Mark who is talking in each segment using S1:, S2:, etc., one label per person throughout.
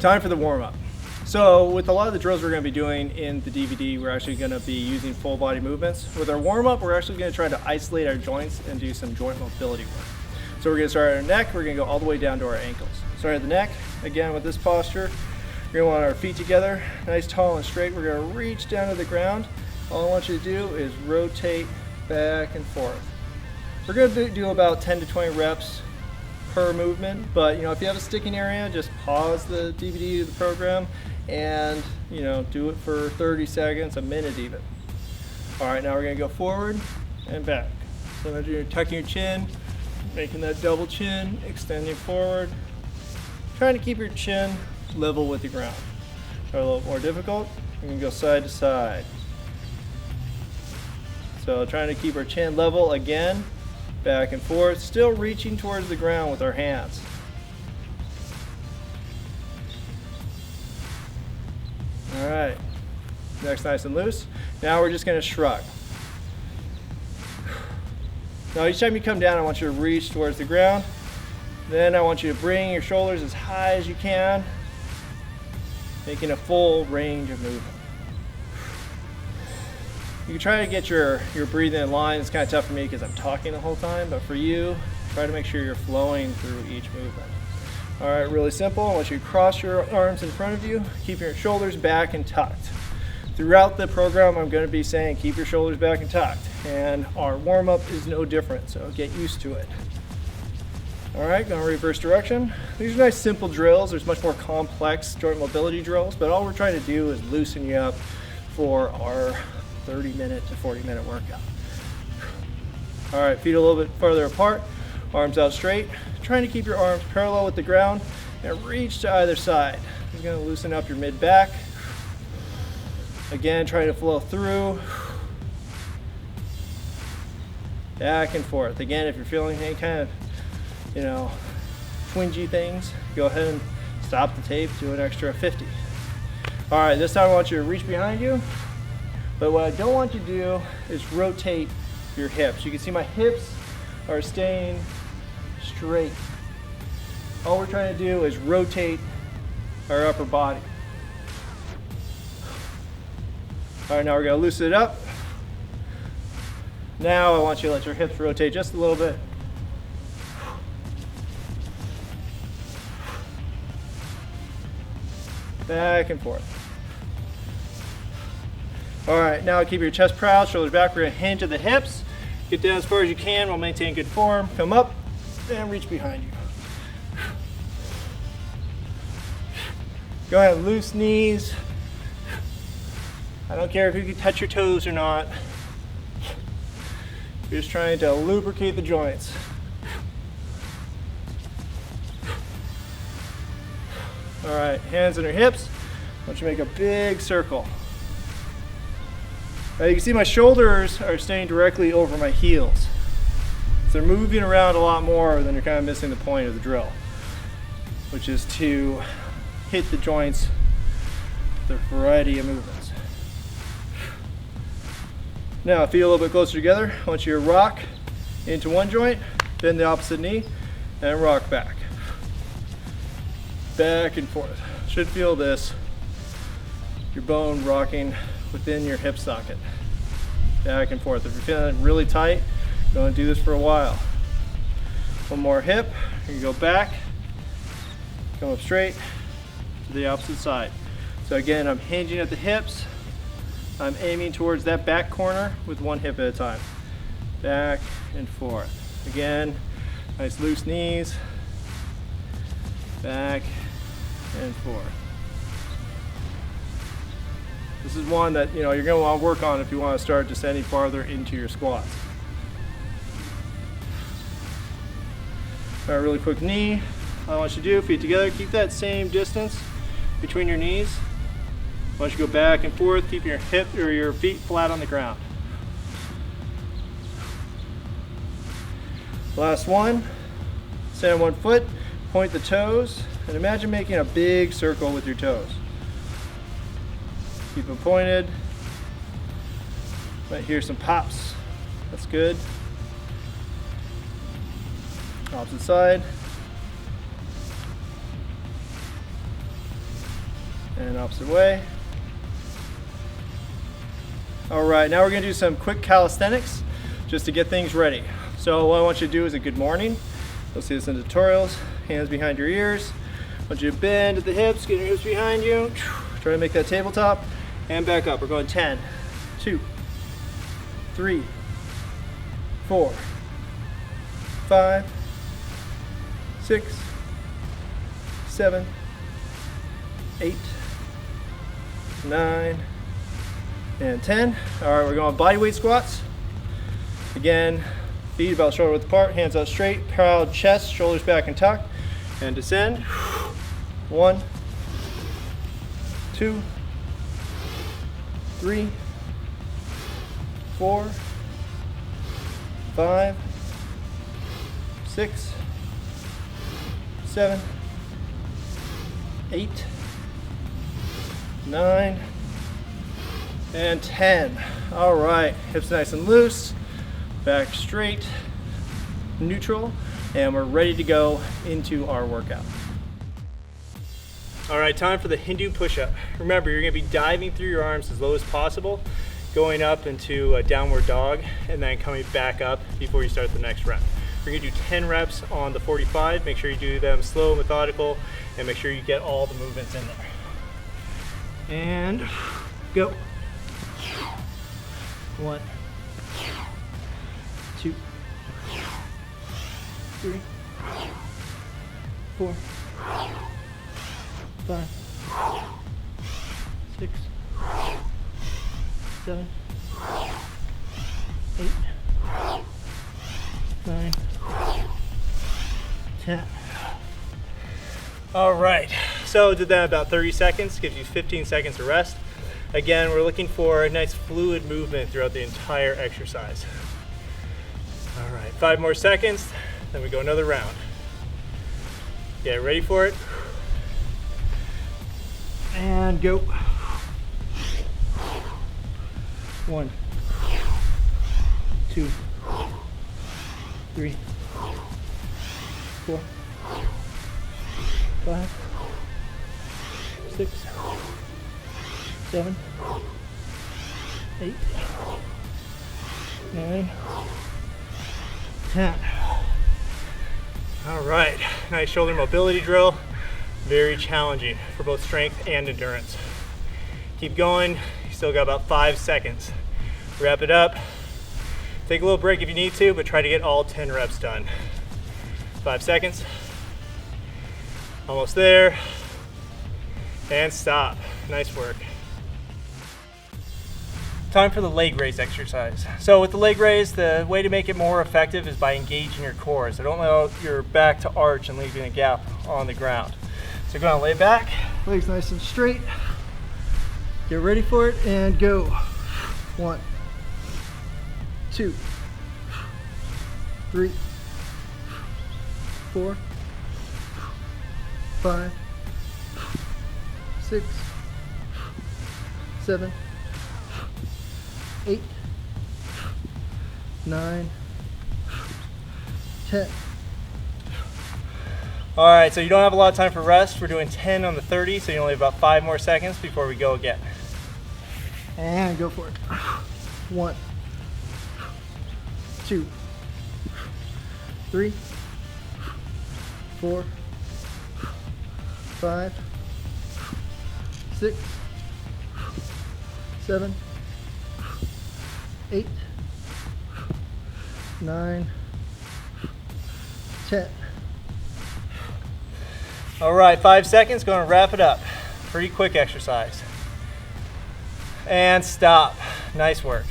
S1: Time for the warm-up. So with a lot of the drills we're going to be doing in the DVD, we're actually going to be using full body movements. With our warm-up, we're actually going to try to isolate our joints and do some joint mobility work. So we're going to start at our neck, we're going to go all the way down to our ankles. Start at the neck, again with this posture, we're going to want our feet together, nice tall and straight. We're going to reach down to the ground. All I want you to do is rotate back and forth. We're going to do about 10 to 20 reps per movement, but if you have a sticking area, just pause the DVD of the program and do it for 30 seconds, a minute even. All right, now we're going to go forward and back. So you're tucking your chin, making that double chin, extending forward, trying to keep your chin level with the ground. Try a little more difficult. We can go side to side. So trying to keep our chin level again, back and forth, still reaching towards the ground with our hands. All right, next nice and loose. Now we're just going to shrug. Now each time you come down, I want you to reach towards the ground. Then I want you to bring your shoulders as high as you can, making a full range of movement. You can try to get your breathing in line. It's kind of tough for me because I'm talking the whole time, but for you, try to make sure you're flowing through each movement. All right, really simple. I want you to cross your arms in front of you, keep your shoulders back and tucked. Throughout the program, I'm going to be saying keep your shoulders back and tucked, and our warm-up is no different, so get used to it. All right, going reverse direction. These are nice simple drills. There's much more complex joint mobility drills, but all we're trying to do is loosen you up for our 30-minute to 40-minute workout. All right, feet a little bit farther apart, arms out straight. Trying to keep your arms parallel with the ground and reach to either side. This is going to loosen up your mid-back. Again, trying to flow through. Back and forth. Again, if you're feeling any kind of twingy things, go ahead and stop the tape, do an extra 50. All right, this time I want you to reach behind you, but what I don't want you to do is rotate your hips. You can see my hips are staying straight. All we're trying to do is rotate our upper body. All right, now we're going to loosen it up. Now I want you to let your hips rotate just a little bit. Back and forth. All right, now keep your chest proud, shoulders back. We're going to hinge at the hips. Get down as far as you can while maintaining good form. Come up and reach behind you. Go ahead, loose knees. I don't care if you can touch your toes or not. You're just trying to lubricate the joints. All right, hands on your hips. I want you to make a big circle. Now you can see my shoulders are staying directly over my heels. So they're moving around a lot more than you're kind of missing the point of the drill, which is to hit the joints with a variety of movements. Now feet a little bit closer together. I want you to rock into one joint, bend the opposite knee, and rock back. Back and forth. Should feel this, your bone rocking within your hip socket. Back and forth. If you're feeling really tight, go and do this for a while. One more hip, you can go back, come up straight to the opposite side. So again, I'm hinging at the hips. I'm aiming towards that back corner with one hip at a time. Back and forth. Again, nice loose knees. Back and forth. This is one that you're going to want to work on if you want to start descending farther into your squats. All right, really quick knee. All I want you to do, feet together, keep that same distance between your knees. I want you to go back and forth, keep your hip or your feet flat on the ground. Last one. Stand on one foot, point the toes, and imagine making a big circle with your toes. Keep them pointed. Might hear some pops. That's good. Opposite side. and opposite way. All right, now we're gonna do some quick calisthenics just to get things ready. So what I want you to do is a good morning. You'll see this in tutorials. Hands behind your ears. I want you to bend at the hips, get your hips behind you. Try to make that tabletop and back up. We're going 10, 2, 3, 4, 5, 6, 7, 8, 9, and 10. All right, we're going body weight squats. Again, feet about shoulder width apart, hands out straight, proud chest, shoulders back and tuck, and descend. 1, 2, 3, 4, 5, 6, 7, 8, 9, and 10. All right, hips nice and loose, back straight, neutral, and we're ready to go into our workout. All right, time for the Hindu push-up. Remember, you're gonna be diving through your arms as low as possible, going up into a downward dog, and then coming back up before you start the next rep. We're gonna do 10 reps on the 45. Make sure you do them slow, methodical, and make sure you get all the movements in there. And go. 1, 2, 3, 4, 5, 6, 7, 8, 9, 10. All right, so did that about 30 seconds, gives you 15 seconds of rest. Again, we're looking for a nice fluid movement throughout the entire exercise. All right, 5 more seconds, then we go another round. Get ready for it. And go. 1, 2, 3, 4, 5, 6, 7, 8, 9, 10. All right, nice shoulder mobility drill. Very challenging for both strength and endurance. Keep going, you still got about 5 seconds. Wrap it up. Take a little break if you need to, but try to get all 10 reps done. 5 seconds. Almost there. And stop. Nice work. Time for the leg raise exercise. So with the leg raise, the way to make it more effective is by engaging your core. So don't allow your back to arch and leaving a gap on the ground. So go on, lay back, legs nice and straight. Get ready for it and go. 1, 2, 3, 4, 5, 6, 7, 8, 9, 10. All right, so you don't have a lot of time for rest. We're doing 10 on the 30, so you only have about 5 more seconds before we go again. And go for it. 1, 2, 3, 4, 5, 6, 7, 8, 9, 10. All right, 5 seconds, going to wrap it up. Pretty quick exercise. And stop. Nice work.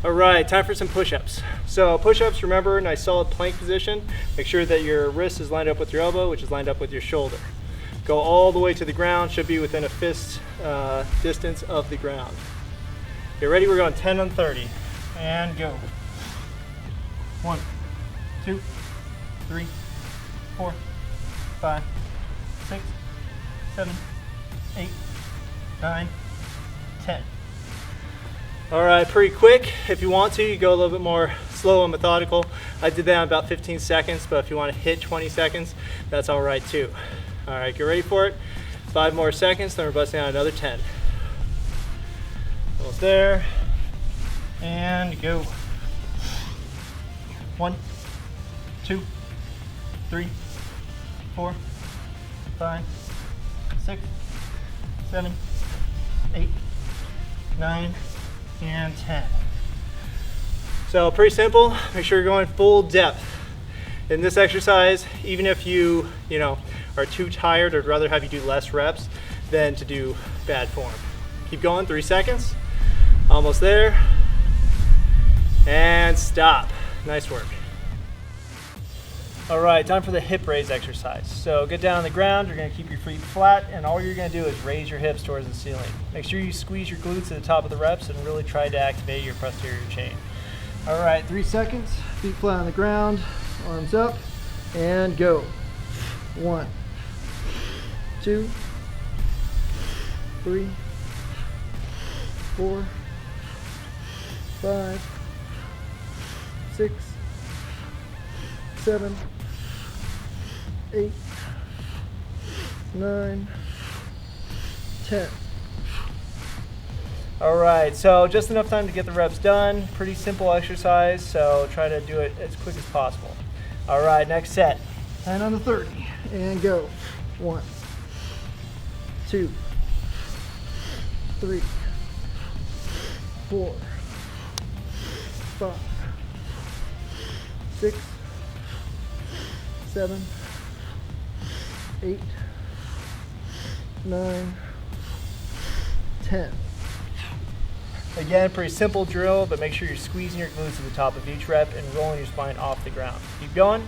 S1: All right, time for some push-ups. So push-ups, remember, nice solid plank position. Make sure that your wrist is lined up with your elbow, which is lined up with your shoulder. Go all the way to the ground, should be within a fist distance of the ground. Get ready, we're going 10 on 30. And go. 1, 2, 3, 4, 5, 6, 7, 8, 9, 10. All right, pretty quick. If you want to, you go a little bit more slow and methodical. I did that in about 15 seconds, but if you want to hit 20 seconds, that's all right too. All right, get ready for it. 5 more seconds, then we're busting out another 10. Almost there. And go. 1, 2, 3, 4, 5, 6, 7, 8, 9, and 10. So pretty simple. Make sure you're going full depth. In this exercise, even if you are too tired, I'd rather have you do less reps than to do bad form. Keep going, 3 seconds. Almost there. And stop. Nice work. All right, time for the hip raise exercise. So get down on the ground, you're gonna keep your feet flat, and all you're gonna do is raise your hips towards the ceiling. Make sure you squeeze your glutes at the top of the reps and really try to activate your posterior chain. All right, 3 seconds, feet flat on the ground, arms up, and go. 1, 2, 3, 4, 5, 6, 7, 8, 9, 10. All right, so just enough time to get the reps done. Pretty simple exercise, so try to do it as quick as possible. All right, next set. 10 on the 30, and go. 1, 2, 3, 4, 5, 6, 7, 8, 9, 10. Again, pretty simple drill, but make sure you're squeezing your glutes at the top of each rep and rolling your spine off the ground. Keep going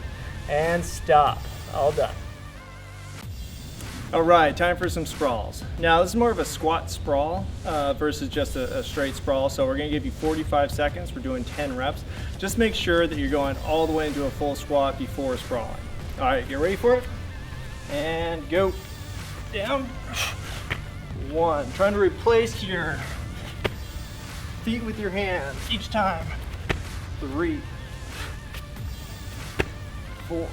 S1: and stop. All done. All right, time for some sprawls. Now, this is more of a squat sprawl versus just a straight sprawl. So we're gonna give you 45 seconds. We're doing 10 reps. Just make sure that you're going all the way into a full squat before sprawling. All right, get ready for it. And go. Down. 1. Trying to replace your feet with your hands each time. 3, 4,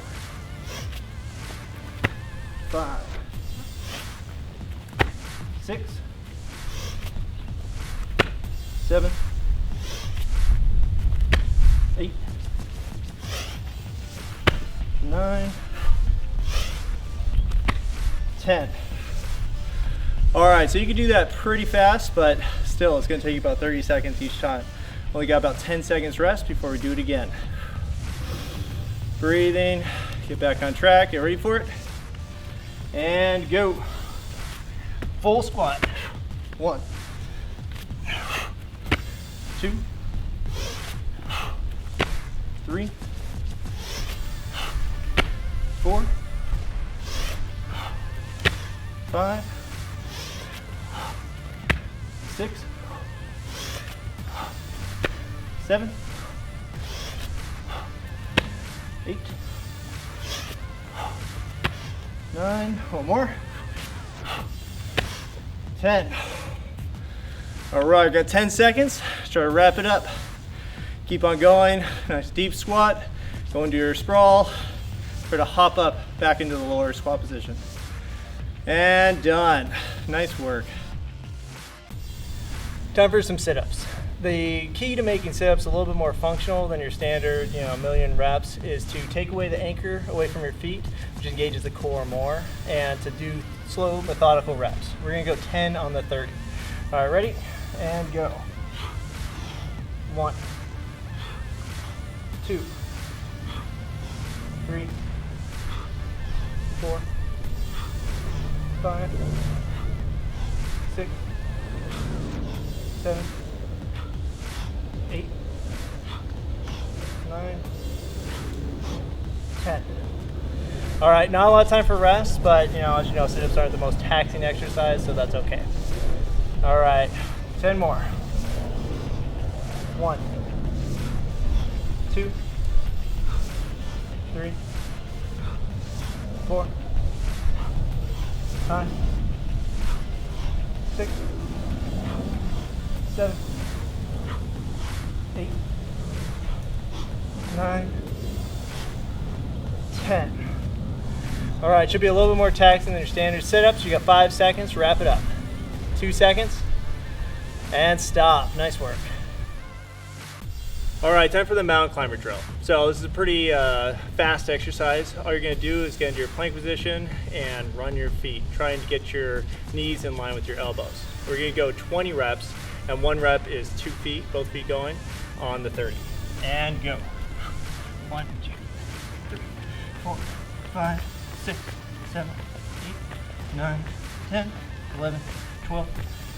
S1: 5, 6, 7, 8, 9, 10. All right, so you can do that pretty fast, but still it's gonna take you about 30 seconds each time. Only got about 10 seconds rest before we do it again. Breathing, get back on track, get ready for it. And go. Full squat. 1, 2, 3, 4, 5, 6, 7, 8, 9, one more, 10. All right, got 10 seconds. Try to wrap it up. Keep on going. Nice deep squat. Go into your sprawl. Try to hop up back into the lower squat position. And done. Nice work. Time for some sit-ups. The key to making sit-ups a little bit more functional than your standard, a million reps is to take away the anchor away from your feet, which engages the core more, and to do slow, methodical reps. We're gonna go 10 on the 30. All right, ready? And go. 1, 2, 3, 4, 5, 6, 7, 8, 9, 10. All right, not a lot of time for rest, but as you know, sit-ups aren't the most taxing exercise, so that's okay. All right, 10 more. 1, 2, 3, 4, 5, 6, 7, 8, 9, 10. All right, should be a little bit more taxing than your standard sit-ups. You got 5 seconds, wrap it up. 2 seconds, and stop. Nice work. All right, time for the mountain climber drill. So this is a pretty fast exercise. All you're gonna do is get into your plank position and run your feet, trying to get your knees in line with your elbows. We're gonna go 20 reps, and 1 rep is 2 feet, both feet going, on the 30. And go. 1, 2, 3, 4, 5, 6, 7, 8, 9, 10, 11, 12,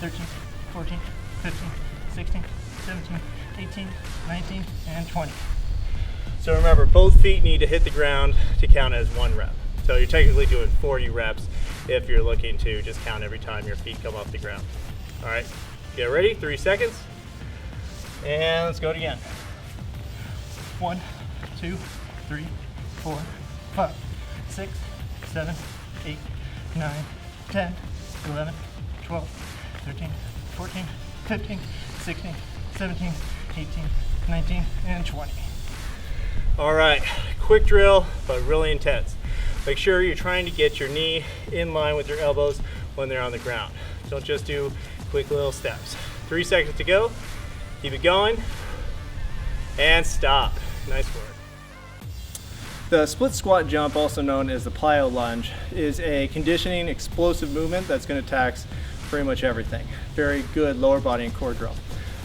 S1: 13, 14, 15, 16, 17, 18, 19, and 20. So remember, both feet need to hit the ground to count as 1 rep. So you're technically doing 40 reps if you're looking to just count every time your feet come off the ground. All right, get ready, 3 seconds. And let's go again. 1, 2, 3, 4, 5, 6, 7, 8, 9, 10, 11, 12, 13, 14, 15, 16, 17, 18, 19, and 20. All right, quick drill, but really intense. Make sure you're trying to get your knee in line with your elbows when they're on the ground. Don't just do quick little steps. 3 seconds to go. Keep it going, and stop. Nice work. The split squat jump, also known as the plyo lunge, is a conditioning explosive movement that's going to tax pretty much everything. Very good lower body and core drill.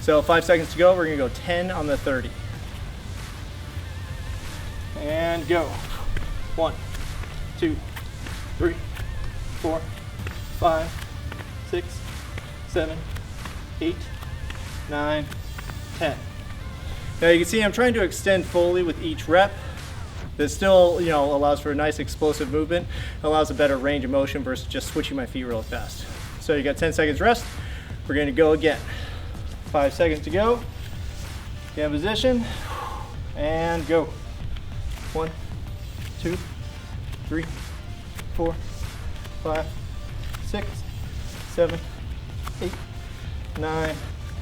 S1: So 5 seconds to go. We're going to go 10 on the 30. And go. 1, 2, 3, 4, 5, 6, 7, 8, 9, 10. Now you can see I'm trying to extend fully with each rep. This still, allows for a nice explosive movement. It allows a better range of motion versus just switching my feet real fast. So you got 10 seconds rest. We're going to go again. 5 seconds to go. Get in position and go. 1, 2, 3, 4, 5, 6, 7, 8, 9,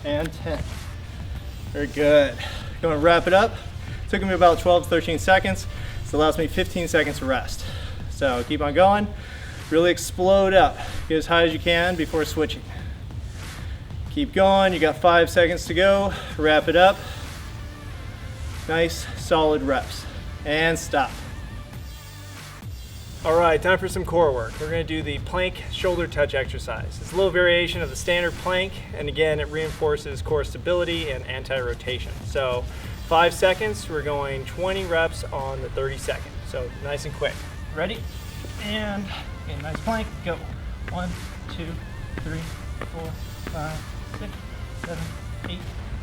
S1: and 10. Very good. Going to wrap it up. Took me about 12 to 13 seconds. This allows me 15 seconds to rest. So keep on going. Really explode up. Get as high as you can before switching. Keep going. You got 5 seconds to go. Wrap it up. Nice, solid reps. And stop. All right, time for some core work. We're going to do the plank shoulder touch exercise. It's a little variation of the standard plank, and again, it reinforces core stability and anti-rotation. So 5 seconds, we're going 20 reps on the 30 seconds. So nice and quick. Ready? And okay, nice plank, go. 1, 2, 3, 4, 5, 6, 7, 8,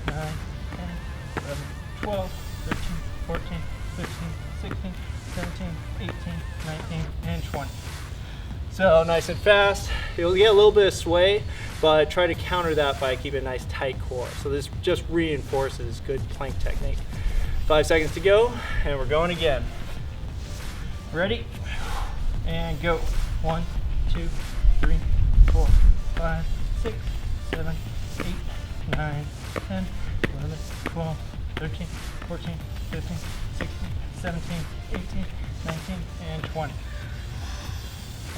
S1: 9, 10, 11, 12, 13, 14, 15, 16, 17, 18, 19, and 20. So nice and fast. You'll get a little bit of sway, but try to counter that by keeping a nice tight core. So this just reinforces good plank technique. 5 seconds to go, and we're going again. Ready? And go. 1, 2, 3, 4, 5, 6, 7, 8, 9, 10, 11, 12, 13, 14, 15, 16, 17, 18, 19, and 20.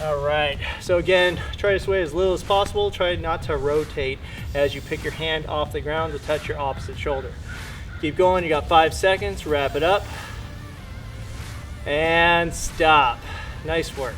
S1: All right, so again, try to sway as little as possible. Try not to rotate as you pick your hand off the ground to touch your opposite shoulder. Keep going, you got 5 seconds, wrap it up, and stop. Nice work.